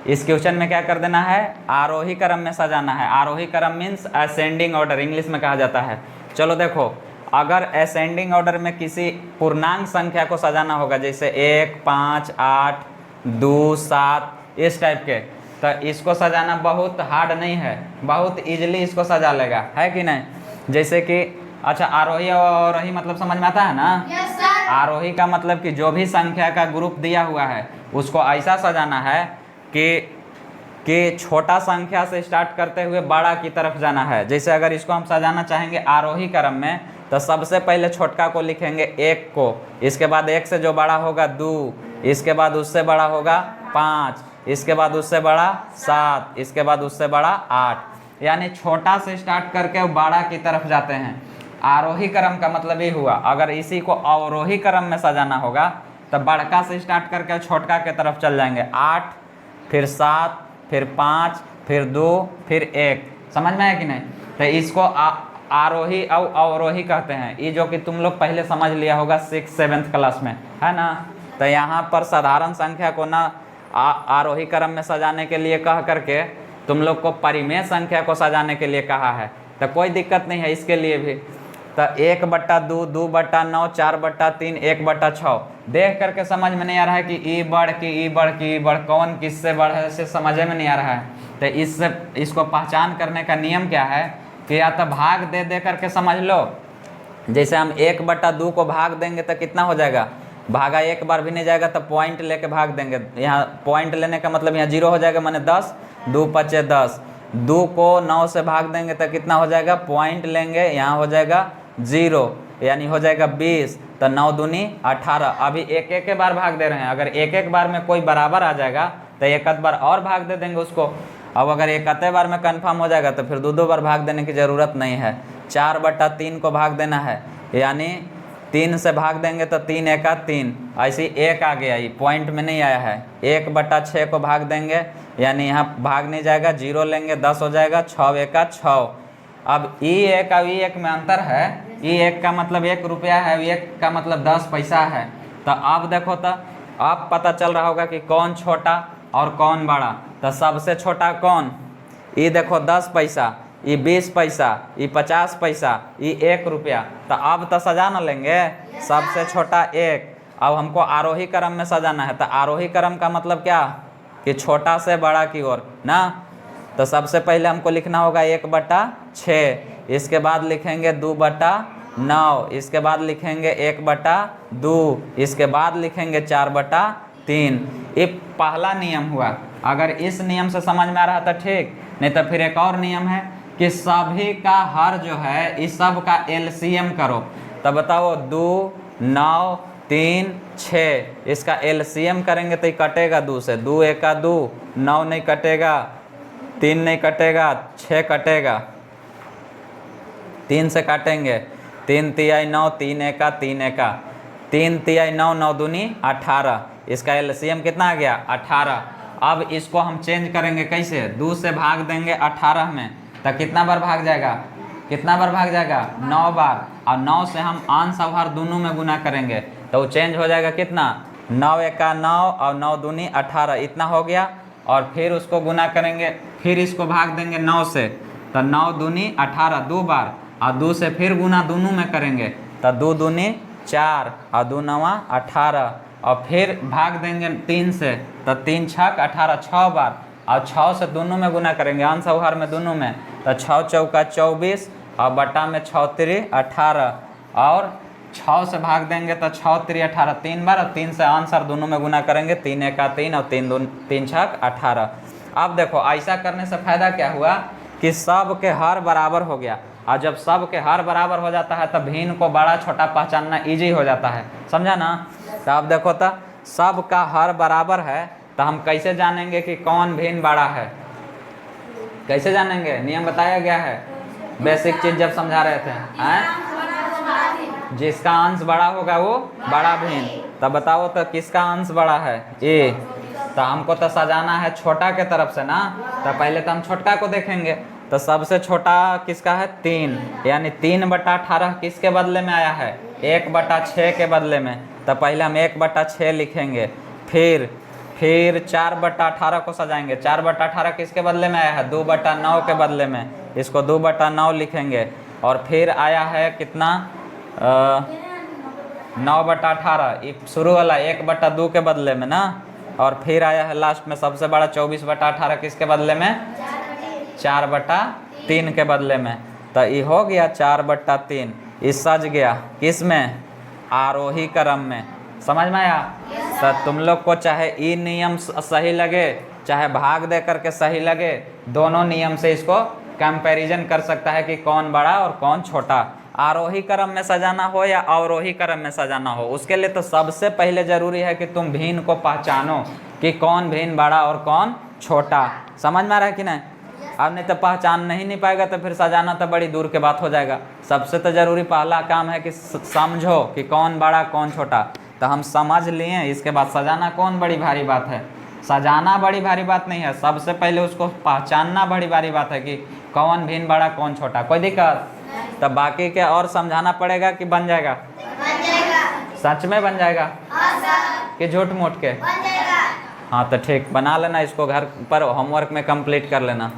इस क्वेश्चन में क्या कर देना है, आरोही क्रम में सजाना है। आरोही क्रम मीन्स असेंडिंग ऑर्डर इंग्लिश में कहा जाता है। चलो देखो, अगर असेंडिंग ऑर्डर में किसी पूर्णांक संख्या को सजाना होगा, जैसे 1, 5, 8, 2, 7 इस टाइप के, तो इसको सजाना बहुत हार्ड नहीं है, बहुत इजीली इसको सजा लेगा, है कि नहीं। जैसे कि अच्छा, आरोही और अवरोही मतलब समझ में आता है ना। Yes sir. आरोही का मतलब कि जो भी संख्या का ग्रुप दिया हुआ है उसको ऐसा सजाना है कि छोटा संख्या से स्टार्ट करते हुए बड़ा की तरफ जाना है। जैसे अगर इसको हम सजाना चाहेंगे आरोही क्रम में, तो सबसे पहले छोटका को लिखेंगे 1 को, इसके बाद 1 से जो बड़ा होगा 2, इसके बाद उससे बड़ा होगा 5, इसके बाद उससे बड़ा 7, इसके बाद उससे बड़ा 8, यानी छोटा से स्टार्ट करके बड़ा की तरफ जाते हैं। आरोही क्रम का मतलब ये हुआ। अगर इसी को अवरोही क्रम में सजाना होगा तो बड़का से स्टार्ट करके छोटका की तरफ चल जाएंगे, 8 फिर 7 फिर 5 फिर 2 फिर 1, समझ में आया कि नहीं। तो इसको आरोही और अवरोही कहते हैं। ये जो कि तुम लोग पहले समझ लिया होगा 6th 7th क्लास में, है ना। तो यहाँ पर साधारण संख्या को ना आरोही क्रम में सजाने के लिए कह करके तुम लोग को परिमेय संख्या को सजाने के लिए कहा है। तो कोई दिक्कत नहीं है इसके लिए भी। तो 1/2, 2/9, 4/3, 1/6 देख करके समझ में नहीं आ रहा है कि ई बढ़ कौन किससे बढ़ है, इसे समझ में नहीं आ रहा है। तो इसको पहचान करने का नियम क्या है कि या तो भाग दे करके समझ लो। जैसे हम 1/2 को भाग देंगे तो कितना हो जाएगा, भागा एक बार भी नहीं जाएगा तो पॉइंट लेके भाग देंगे। यहाँ पॉइंट लेने का मतलब यहाँ 0 हो जाएगा, माने 10, 2 × 10। 2 को 9 से भाग देंगे तो कितना हो जाएगा, पॉइंट लेंगे, यहाँ हो जाएगा 0, यानी हो जाएगा 20। तो 9 दूनी 18। अभी एक बार भाग दे रहे हैं। अगर एक बार में कोई बराबर आ जाएगा तो एक आध बार और भाग दे देंगे उसको। अब अगर एक आधे बार में कंफर्म हो जाएगा तो फिर 2 बार भाग देने की ज़रूरत नहीं है। 4/3 को भाग देना है, यानी 3 से भाग देंगे तो 3 × 3, ऐसे 1 आ गया, ये पॉइंट में नहीं आया है। 1/6 को भाग देंगे, यानी यहाँ भाग नहीं जाएगा, 0 लेंगे, 10 हो जाएगा, 6 × 6। अब E1 और E1 में अंतर है। E1 का मतलब 1 रुपया है, E1 का मतलब 10 पैसा है। तो अब देखो, तो अब पता चल रहा होगा कि कौन छोटा और कौन बड़ा। तो सबसे छोटा कौन, ये देखो 10 पैसा, ये 20 पैसा, ये 50 पैसा, ये 1 रुपया। तो अब तो सजा न लेंगे, सबसे छोटा 1। अब हमको आरोही क्रम में सजाना है। तो आरोही क्रम का मतलब क्या कि छोटा से बड़ा की ओर ना। तो सबसे पहले हमको लिखना होगा 1/6, इसके बाद लिखेंगे 2/9, इसके बाद लिखेंगे 1/2, इसके बाद लिखेंगे 4/3। ये पहला नियम हुआ। अगर इस नियम से समझ में आ रहा था ठीक, नहीं तो फिर एक और नियम है कि सभी का हर जो है इस सब का एलसीएम करो। तब बताओ 2, 9, 3, 6, इसका एलसीएम करेंगे तो ये कटेगा 2 से। 2 × 1 = 2, 9 नहीं कटेगा, 3 नहीं कटेगा, 6 कटेगा, 3 से काटेंगे, 3 × 3 = 9, 3 × 1 = 3 × 1 = 3 × 3 = 9, 9 दूनी 18। इसका एलसीएम कितना आ गया, 18। अब इसको हम चेंज करेंगे कैसे, 2 से भाग देंगे 18 में, तो कितना बार भाग जाएगा, 9 बार। और 9 से हम अंश और हर दोनों में गुना करेंगे तो वो चेंज हो जाएगा कितना, 9 × 1 = 9 और 9 दूनी 18, इतना हो गया। और फिर उसको गुना करेंगे, फिर इसको भाग देंगे 9 से, तो 9 दूनी 18 2 बार, और 2 से फिर गुना दोनों में करेंगे तो 2 दूनी 4 और 2 × 9 = 18, और फिर भाग देंगे 3 से, तो 3 × 6 = 18 6 बार, और 6 से दोनों में गुना करेंगे, अंश और हर में दोनों में, तो 6 × 4 = 24 और बटा में 6 × 3 = 18, और 6 से भाग देंगे तो 6 × 3 = 18 3 बार, और 3 से अंश और दोनों में गुना करेंगे, 3 × 1 = 3 और 3 × 6 = 18। अब देखो ऐसा करने से फायदा क्या हुआ कि सब के हर बराबर हो गया। और जब सब के हर बराबर हो जाता है तब भिन्न को बड़ा छोटा पहचानना इजी हो जाता है, समझा ना। तो अब देखो, तो सब का हर बराबर है तो हम कैसे जानेंगे कि कौन भिन्न बड़ा है, कैसे जानेंगे, नियम बताया गया है, बेसिक चीज जब समझा रहे थे हैं? जिसका अंश बड़ा होगा वो बड़ा भिन्न। तब बताओ तो किसका अंश बड़ा है, ए। तो हमको तो सजाना है छोटा के तरफ से ना, तो पहले तो हम छोटका को देखेंगे। तो सबसे छोटा किसका है, 3, यानी 3/18 किसके बदले में आया है, 1/6 के बदले में। तो पहले हम 1/6 लिखेंगे, फिर 4/18 को सजाएंगे। 4/18 किसके बदले में आया है? 2/9 के बदले में, इसको 2/9 लिखेंगे। और फिर आया है कितना? 9/18, शुरू वाला 1/2 के बदले में ना। और फिर आया है लास्ट में सबसे बड़ा 24/18 किसके बदले में? 4/3 के बदले में। तो ये हो गया 4/3। ये सज गया किस में? आरोही क्रम में। समझ में आया? तो तुम लोग को चाहे ई नियम सही लगे चाहे भाग दे करके सही लगे, दोनों नियम से इसको कंपैरिजन कर सकता है कि कौन बड़ा और कौन छोटा। आरोही क्रम में सजाना हो या अवरोही क्रम में सजाना हो, उसके लिए तो सबसे पहले जरूरी है कि तुम भिन्न को पहचानो कि कौन भिन्न बड़ा और कौन छोटा। समझ में आ रहा है कि नहीं? अब नहीं तो पहचान नहीं पाएगा तो फिर सजाना तो बड़ी दूर के बात हो जाएगा। सबसे तो जरूरी पहला काम है कि समझो कि कौन बड़ा कौन छोटा। तो हम समझ लिए, इसके बाद सजाना कौन बड़ी भारी बात है? सजाना बड़ी भारी बात नहीं है, सबसे पहले उसको पहचानना बड़ी भारी बात है कि कौन भिन्न बड़ा कौन छोटा। कोई दिक्कत? तब बाकी के और समझाना पड़ेगा कि बन जाएगा? बन जाएगा। सच में बन जाएगा हाँ सर। कि झूठ मूठ के? बन जाएगा। हाँ तो ठीक, बना लेना, इसको घर पर होमवर्क में कंप्लीट कर लेना।